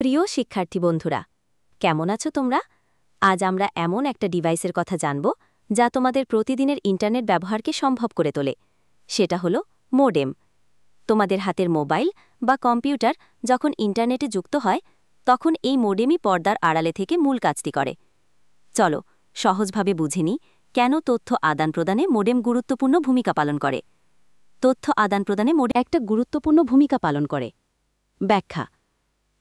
প্রিয় শিক্ষার্থী বন্ধুরা, কেমন আছো তোমরা? আজ আমরা এমন একটা ডিভাইসের কথা জানব যা তোমাদের প্রতিদিনের ইন্টারনেট ব্যবহারকে সম্ভব করে তোলে। সেটা হলো মোডেম। তোমাদের হাতের মোবাইল বা কম্পিউটার যখন ইন্টারনেটে যুক্ত হয়, তখন এই মোডেমই পর্দার আড়ালে থেকে মূল কাজটি করে। চলো সহজভাবে বুঝে নিই কেন তথ্য আদান-প্রদানে মোডেম গুরুত্বপূর্ণ ভূমিকা পালন করে। তথ্য আদান-প্রদানে মোডেম একটা গুরুত্বপূর্ণ ভূমিকা পালন করে। ব্যাখ্যা: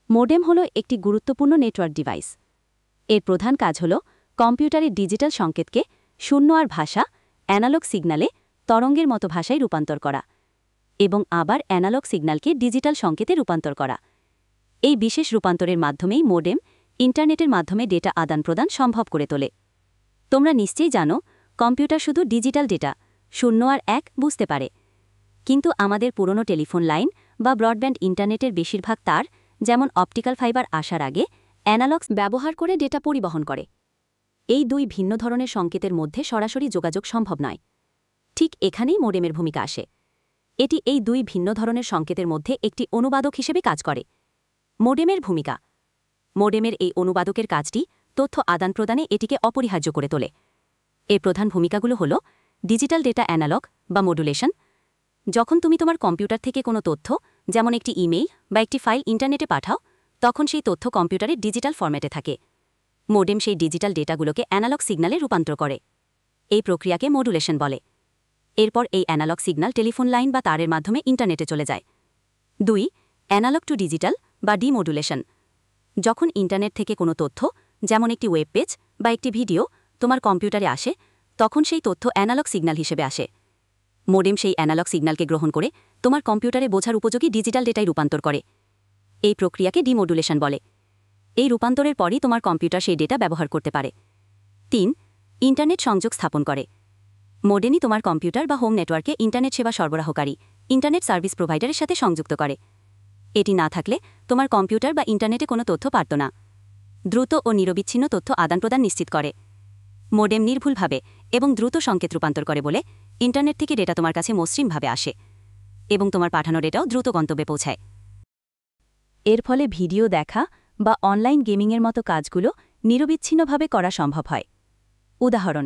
মোডেম হল একটি গুরুত্বপূর্ণ নেটওয়ার্ক ডিভাইস। এর প্রধান কাজ হল কম্পিউটারের ডিজিটাল সংকেতকে শূন্য আর ভাষা অ্যানালগ সিগন্যালে তরঙ্গের মতো ভাষায় রূপান্তর করা এবং আবার অ্যানালগ সিগন্যালকে ডিজিটাল সংকেতে রূপান্তর করা। এই বিশেষ রূপান্তরের মাধ্যমেই মোডেম ইন্টারনেটের মাধ্যমে ডেটা আদান-প্রদান সম্ভব করে তোলে। তোমরা নিশ্চয়ই জানো, কম্পিউটার শুধু ডিজিটাল ডেটা শূন্য আর এক বুঝতে পারে, কিন্তু আমাদের পুরনো টেলিফোন লাইন বা ব্রডব্যান্ড ইন্টারনেটের বেশিরভাগ তার, যেমন অপটিক্যাল ফাইবার আসার আগে অ্যানালগস ব্যবহার করে ডেটা পরিবহন করে। এই দুই ভিন্ন ধরনের সংকেতের মধ্যে সরাসরি যোগাযোগ সম্ভব নয়। ঠিক এখানেই মোডেমের ভূমিকা আসে। এটি এই দুই ভিন্ন ধরনের সংকেতের মধ্যে একটি অনুবাদক হিসেবে কাজ করে। মোডেমের ভূমিকা: মোডেমের এই অনুবাদকের কাজটি তথ্য আদান-প্রদানে এটিকে অপরিহার্য করে তোলে। এর প্রধান ভূমিকাগুলো হল ডিজিটাল ডেটা অ্যানালগ বা মডুলেশন। যখন তুমি তোমার কম্পিউটার থেকে কোনো তথ্য, যেমন একটি ইমেইল বা একটি ফাইল ইন্টারনেটে পাঠাও, তখন সেই তথ্য কম্পিউটারে ডিজিটাল ফরম্যাটে থাকে। মোডেম সেই ডিজিটাল ডেটাগুলোকে অ্যানালগ সিগন্যালে রূপান্তর করে। এই প্রক্রিয়াকে মডুলেশন বলে। এরপর এই অ্যানালগ সিগন্যাল টেলিফোন লাইন বা তারের মাধ্যমে ইন্টারনেটে চলে যায়। 2. অ্যানালগ টু ডিজিটাল বা ডিমডুলেশন। যখন ইন্টারনেট থেকে কোনো তথ্য, যেমন একটি ওয়েব পেজ বা একটি ভিডিও, তোমার কম্পিউটারে আসে, তখন সেই তথ্য অ্যানালগ সিগন্যাল হিসেবে আসে। মোডেম সেই অ্যানালগ সিগন্যালকে গ্রহণ করে তোমার কম্পিউটারে বোঝার উপযোগী ডিজিটাল ডেটায় রূপান্তর করে। এই প্রক্রিয়াকে ডিমডুলেশন বলে। এই রূপান্তরের পরই তোমার কম্পিউটার সেই ডেটা ব্যবহার করতে পারে। 3. ইন্টারনেট সংযোগ স্থাপন করে। মোডেমই তোমার কম্পিউটার বা হোম নেটওয়ার্কে ইন্টারনেট সেবা সরবরাহকারী ইন্টারনেট সার্ভিস প্রোভাইডারের সাথে সংযুক্ত করে। এটি না থাকলে তোমার কম্পিউটার বা ইন্টারনেটে কোনো তথ্য পারত না। দ্রুত ও নিরবিচ্ছিন্ন তথ্য আদান-প্রদান নিশ্চিত করে। মোডেম নির্ভুলভাবে এবং দ্রুত সংকেত রূপান্তর করে বলে ইন্টারনেট থেকে ডেটা তোমার কাছে মসৃণভাবে আসে এবং তোমার পাঠানো ডেটাও দ্রুত গন্তব্যে পৌঁছায়। এর ফলে ভিডিও দেখা বা অনলাইন গেমিংয়ের মতো কাজগুলো নিরবিচ্ছিন্নভাবে করা সম্ভব হয়। উদাহরণ: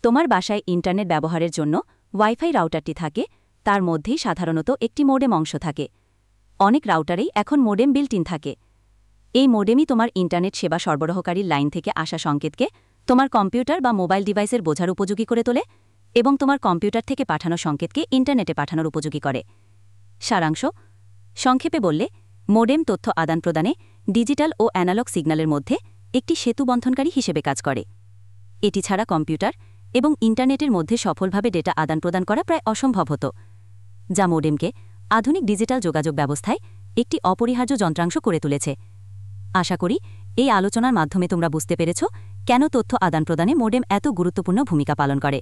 তোমার বাসায় ইন্টারনেট ব্যবহারের জন্য ওয়াইফাই রাউটারটি থাকে, তার মধ্যেই সাধারণত একটি মোডেম অংশ থাকে। অনেক রাউটারেই এখন মোডেম বিল্ট ইন থাকে। এই মোডেমই তোমার ইন্টারনেট সেবা সরবরাহকারীর লাইন থেকে আসা সংকেতকে তোমার কম্পিউটার বা মোবাইল ডিভাইসের বোঝার উপযোগী করে তোলে এবং তোমার কম্পিউটার থেকে পাঠানো সংকেতকে ইন্টারনেটে পাঠানোর উপযোগী করে। সারাংশ: সংক্ষেপে বললে, মোডেম তথ্য আদান-প্রদানে ডিজিটাল ও অ্যানালগ সিগন্যালের মধ্যে একটি সেতু বন্ধনকারী হিসেবে কাজ করে। এটি ছাড়া কম্পিউটার এবং ইন্টারনেটের মধ্যে সফলভাবে ডেটা আদান-প্রদান করা প্রায় অসম্ভব হতো, যা মোডেমকে আধুনিক ডিজিটাল যোগাযোগ ব্যবস্থায় একটি অপরিহার্য যন্ত্রাংশ করে তুলেছে। আশা করি এই আলোচনার মাধ্যমে তোমরা বুঝতে পেরেছ কেন তথ্য আদান-প্রদানে মোডেম এত গুরুত্বপূর্ণ ভূমিকা পালন করে।